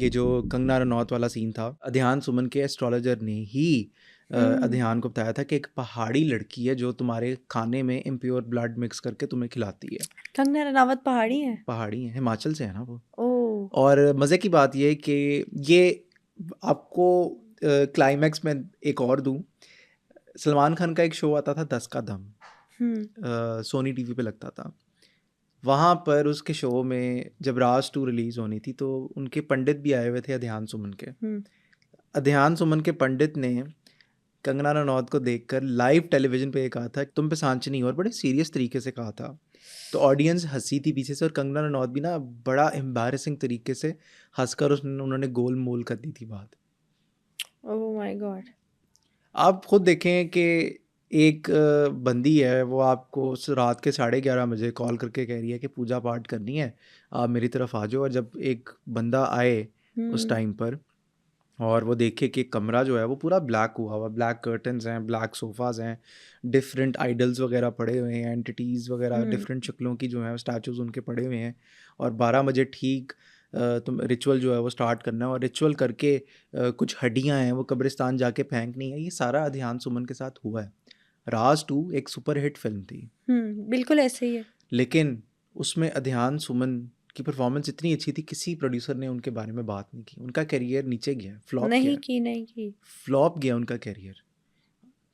ये जो कंगना रनौत वाला सीन था, अध्यान सुमन के एस्ट्रोलॉजर ने ही अध्यान को बताया था कि एक पहाड़ी लड़की है जो तुम्हारे खाने में इम्प्योर ब्लड मिक्स करके तुम्हें खिलाती है। कंगना रनावत पहाड़ी है? पहाड़ी है, हिमाचल से है ना वो। ओह। और मज़े की बात ये है कि ये आपको क्लाइमैक्स में एक और दूं, सलमान खान का एक शो आता था 10 का दम, सोनी टीवी पे लगता था। वहाँ पर उसके शो में जब राज 2 रिलीज़ होनी थी तो उनके पंडित भी आए हुए थे अध्यान सुमन के। अध्यान सुमन के पंडित ने कंगना रनौत को देखकर लाइव टेलीविज़न पे ये कहा था तुम पे सांच नहीं, और बड़े सीरियस तरीके से कहा था। तो ऑडियंस हंसी थी पीछे से, और कंगना रनौत भी ना बड़ा एम्बैरेसिंग तरीके से हंसकर उन्होंने गोल मोल कर दी थी बात। Oh my God. आप खुद देखें कि एक बंदी है, वो आपको रात के 11:30 बजे कॉल करके कह रही है कि पूजा पाठ करनी है, आप मेरी तरफ आ जाओ। और जब एक बंदा आए उस टाइम पर और वो देखे कि कमरा जो है वो पूरा ब्लैक हुआ, ब्लैक कर्टन्स हैं, ब्लैक सोफ़ाज़ हैं, डिफरेंट आइडल्स वगैरह पड़े हुए हैं, एंटिटीज़ वगैरह डिफरेंट शक्लों की जो है स्टैचूज़ उनके पड़े हुए हैं, और 12 बजे ठीक तुम रिचुअल जो है वो स्टार्ट करना है, और रिचुअल करके कुछ हड्डियां हैं वो कब्रिस्तान जाके फेंकनी है। ये सारा अध्यान सुमन के साथ हुआ है। राज 2 एक सुपरहिट फिल्म थी, बिल्कुल ऐसे ही है। लेकिन उसमें अध्यान सुमन की परफॉर्मेंस इतनी अच्छी थी, किसी प्रोड्यूसर ने उनके बारे में बात नहीं की। उनका करियर नीचे गया, फ्लॉप नहीं गया, की। फ्लॉप गया उनका करियर।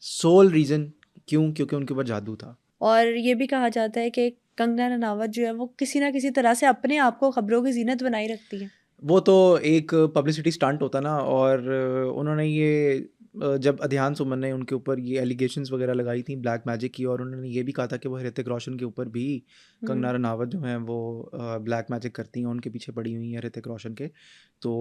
सोल रीज़न क्यों? क्योंकि उनके ऊपर जादू था। और ये भी कहा जाता है कि कंगना रनावत जो है वो किसी ना किसी तरह से अपने आप को खबरों की जीनत बनाई रखती है। वो तो एक पब्लिसिटी स्टंट होता ना, और उन्होंने ये जब अध्यान सुमन ने उनके ऊपर ये एलिगेशंस वगैरह लगाई थी ब्लैक मैजिक की, और उन्होंने ये भी कहा था कि वो ऋतिक रोशन के ऊपर भी कंगना रनावत जो हैं वो ब्लैक मैजिक करती हैं, उनके पीछे पड़ी हुई हैं ऋतिक रोशन के। तो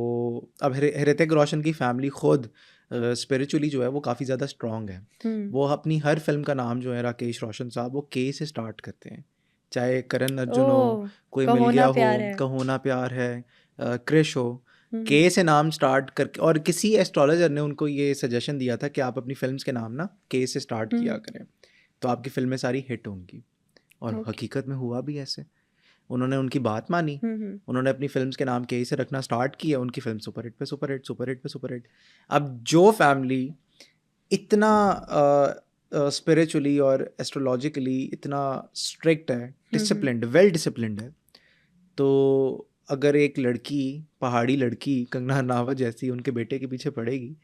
अब ऋतिक रोशन की फैमिली खुद स्पिरिचुअली जो है वो काफ़ी ज़्यादा स्ट्रॉन्ग है। वो अपनी हर फिल्म का नाम जो है राकेश रोशन साहब वो के से स्टार्ट करते हैं, चाहे करण अर्जुन हो, ओह, कोई मिल कहो गया ना हो, प्यार है। कहो ना प्यार है, क्रिश हो, के से नाम स्टार्ट करके। और किसी एस्ट्रोलॉजर ने उनको ये सजेशन दिया था कि आप अपनी फिल्म्स के नाम ना के से स्टार्ट किया करें, तो आपकी फिल्में सारी हिट होंगी। और ओके। हकीकत में हुआ भी ऐसे। उन्होंने उनकी बात मानी, उन्होंने अपनी फिल्म्स के नाम के से रखना स्टार्ट किया, उनकी फिल्म सुपरहिट पे सुपरहिट, सुपरहिट पे सुपरहिट। अब जो फैमिली इतना स्पिरिचुअली और एस्ट्रोलॉजिकली इतना स्ट्रिक्ट है, डिसिप्लिन्ड, वेल डिसिप्लिन्ड है, तो अगर एक लड़की, पहाड़ी लड़की कंगना रनावत जैसी उनके बेटे के पीछे पड़ेगी,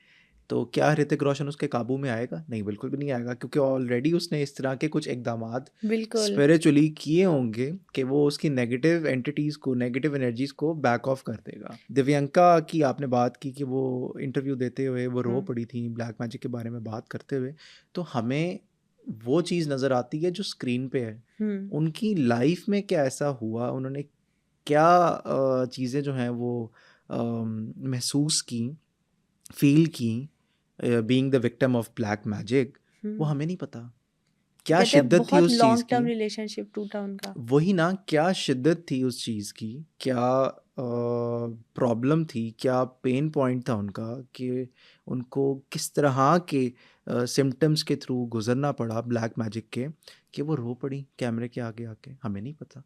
तो क्या ऋतिक रोशन उसके काबू में आएगा? नहीं, बिल्कुल भी नहीं आएगा, क्योंकि ऑलरेडी उसने इस तरह के कुछ इकदामात बिल्कुल। स्पिरिचुअली किए होंगे कि वो उसकी नेगेटिव एंटिटीज़ को, नेगेटिव एनर्जीज़ को बैक ऑफ कर देगा। दिव्यंका की आपने बात की कि वो इंटरव्यू देते हुए वो रो पड़ी थी ब्लैक मैजिक के बारे में बात करते हुए, तो हमें वो चीज़ नज़र आती है जो स्क्रीन पे है। उनकी लाइफ में क्या ऐसा हुआ, उन्होंने क्या चीज़ें जो हैं वो महसूस की, फील की, being the victim of black magic, वो हमें नहीं पता। क्या कहते हैं शिद्दत थी बहुत उस चीज़ लॉन्ग की? टर्म रिलेशनशिप टूटा उनका। वही ना, क्या शिद्दत थी उस चीज़ की, क्या प्रॉब्लम थी, क्या पेन पॉइंट था उनका कि उनको किस तरह के सिम्टम्स के थ्रू गुजरना पड़ा ब्लैक मैजिक के, कि वो रो पड़ी कैमरे के आगे आके? हमें नहीं पता,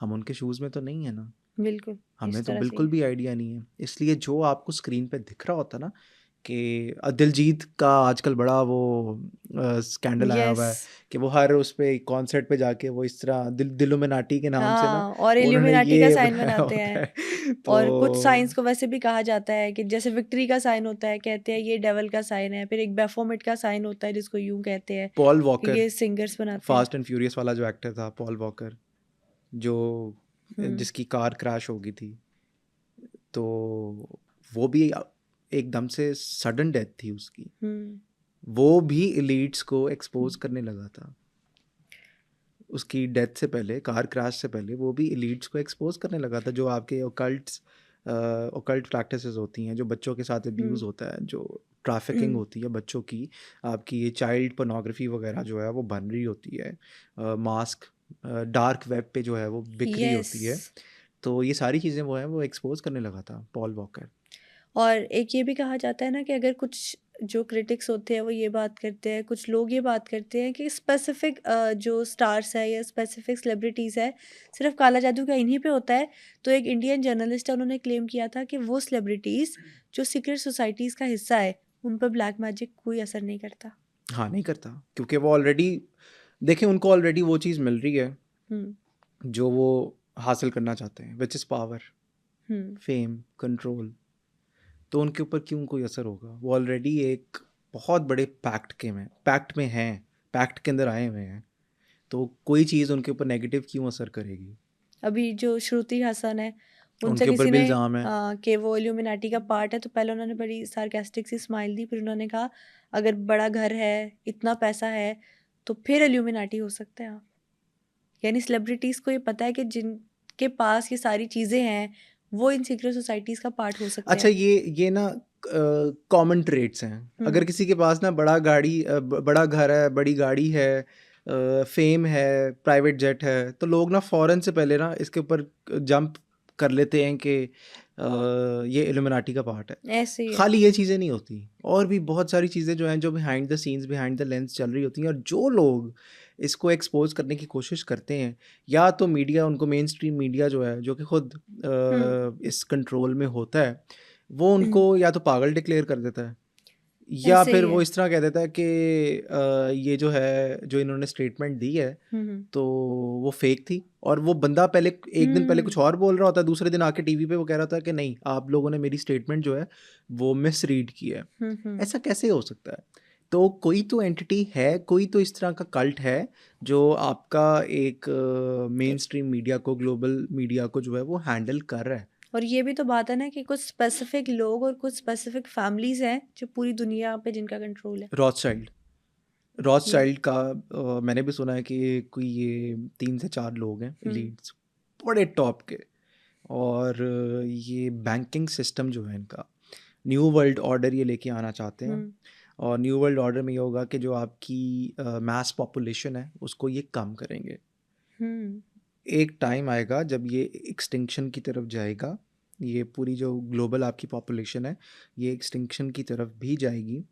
हम उनके शूज़ में तो नहीं है ना, बिल्कुल हमें इस तो तरह से ही बिल्कुल है। भी आइडिया नहीं है। इसलिए जो आपको स्क्रीन पे दिख रहा होता ना, कि दिलजीत का आजकल बड़ा वो स्कैंडल आया हुआ यस। है कि वो हर उस पे कॉन्सर्ट पे जाके वो इस तरह दिलुमिनाटी के नाम से ना हाँ, और उन्होंने इल्यूमिनाटी का ये साइन बनाया बनाते होता हैं। है। और कुछ तो साइंस को वैसे भी कहा जाता है कि जैसे विक्ट्री का साइन होता है, कहते हैं ये डेवल का साइन है। फिर एक बैफोमेट का साइन होता है जिसको यूं कहते हैं पॉल कि वॉकर, ये सिंगर्स बनाते हैं। फास्ट एंड फ्यूरियस वाला जो एक्टर था पॉल वॉकर, जो जिसकी कार क्रैश हो गई थी, तो वो भी एकदम से सडन डेथ थी उसकी। वो भी एलीट्स को एक्सपोज करने लगा था। उसकी डेथ से पहले, कार क्रैश से पहले, वो भी एलीट्स को एक्सपोज करने लगा था, जो आपके ओकल्ट प्रैक्टिसेस होती हैं, जो बच्चों के साथ अब्यूज़ होता है, जो ट्रैफिकिंग होती है बच्चों की, आपकी ये चाइल्ड पोर्नोग्राफी वगैरह जो है वो बन रही होती है, मास्क डार्क वेब पे जो है वो बिक रही यस। होती है। तो ये सारी चीज़ें वो है वो एक्सपोज करने लगा था पॉल वॉकर। और एक ये भी कहा जाता है ना कि अगर कुछ जो क्रिटिक्स होते हैं वो ये बात करते हैं, कुछ लोग ये बात करते हैं कि स्पेसिफिक जो स्टार्स है या स्पेसिफिक सेलिब्रिटीज़ है, सिर्फ काला जादू क्या इन्हीं पे होता है। तो एक इंडियन जर्नलिस्ट है, उन्होंने क्लेम किया था कि वो सेलिब्रिटीज़ जो सीक्रेट सोसाइटीज़ का हिस्सा है, उन पर ब्लैक मैजिक कोई असर नहीं करता। हाँ, नहीं करता, क्योंकि वो ऑलरेडी, देखिए उनको ऑलरेडी वो चीज़ मिल रही है हुँ, जो वो हासिल करना चाहते हैं, which is power, hmm, fame, control. तो उनके ऊपर क्यों कोई असर होगा? वो ऑलरेडी एक बहुत बड़े पैक्ट में हैं, पैक्ट के अंदर आए हुए हैं, तो कोई चीज़ उनके ऊपर नेगेटिव क्यों असर करेगी? अभी जो श्रुति हसन है, उनसे उनके ऊपर किसी भी ने इल्ज़ाम है। कि वो इल्यूमिनाटी का पार्ट है, तो पहले उन्होंने बड़ी सार्कास्टिक सी स्माइल दी, फिर उन्होंने कहा, "अगर बड़ा घर है, इतना पैसा है, तो फिर इल्यूमिनाटी हो सकते हैं आप।" यानी सेलिब्रिटीज़ को ये पता है कि जिनके पास ये सारी चीज़ें हैं, वो इन सीक्रेट सोसाइटीज़ का पार्ट हो सकते अच्छा, हैं। ये ना कॉमन ट्रेट्स हैं। हुँ, अगर किसी के पास ना बड़ा घर है, बड़ी गाड़ी है, फेम है, प्राइवेट जेट है, तो लोग ना फ़ौरन से पहले ना इसके ऊपर जंप कर लेते हैं कि ये इल्यूमिनाटी का पार्ट है। ऐसे ही है। खाली ये चीज़ें नहीं होती, और भी बहुत सारी चीज़ें जो हैं, जो behind the scenes, behind the lens चल रही होती हैं, और जो लोग इसको एक्सपोज़ करने की कोशिश करते हैं, या तो मीडिया उनको, मेन स्ट्रीम मीडिया जो है, जो कि खुद हुँ, इस कंट्रोल में होता है, वो उनको या तो पागल डिक्लेयर कर देता है, या ऐसे फिर ही वो है। इस तरह कह देता है कि ये जो है, जो इन्होंने स्टेटमेंट दी है, हुँ, हुँ। तो वो फेक थी, और वो बंदा पहले, एक दिन पहले हुँ, कुछ और बोल रहा होता है, दूसरे दिन आके टीवी पे वो कह रहा था कि नहीं, आप लोगों ने मेरी स्टेटमेंट जो है वो मिसरीड की है। हुँ, हुँ। ऐसा कैसे हो सकता है? तो कोई तो एंटिटी है, कोई तो इस तरह का कल्ट है, जो आपका एक मेन स्ट्रीम मीडिया को, ग्लोबल मीडिया को जो है वो हैंडल कर रहा है। और ये भी तो बात है ना कि कुछ स्पेसिफिक लोग और कुछ स्पेसिफिक फैमिलीज़ हैं, जो पूरी दुनिया पे जिनका कंट्रोल है। रॉथस्चाइल्ड, ये रॉथस्चाइल्ड का मैंने भी सुना है कि कोई ये 3 से 4 लोग हैं हुँ, लीड्स, बड़े टॉप के, और ये बैंकिंग सिस्टम जो है इनका, न्यू वर्ल्ड ऑर्डर ये लेके आना चाहते हुँ, हैं। और न्यू वर्ल्ड ऑर्डर में ये होगा कि जो आपकी मास पॉपुलेशन है उसको ये कम करेंगे। हुँ, एक टाइम आएगा जब ये एक्सटिंक्शन की तरफ जाएगा, ये पूरी जो ग्लोबल आपकी पॉपुलेशन है, ये एक्सटिंक्शन की तरफ भी जाएगी,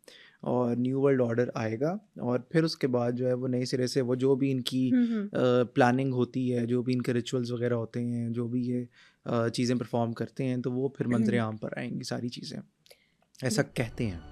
और न्यू वर्ल्ड ऑर्डर आएगा, और फिर उसके बाद जो है वो नए सिरे से वो जो भी इनकी हुँ, हुँ, प्लानिंग होती है, जो भी इनके रिचुअल्स वगैरह होते हैं, जो भी ये चीज़ें परफॉर्म करते हैं, तो वो फिर मंजर हुँ। आम पर आएंगी सारी चीज़ें, ऐसा कहते हैं।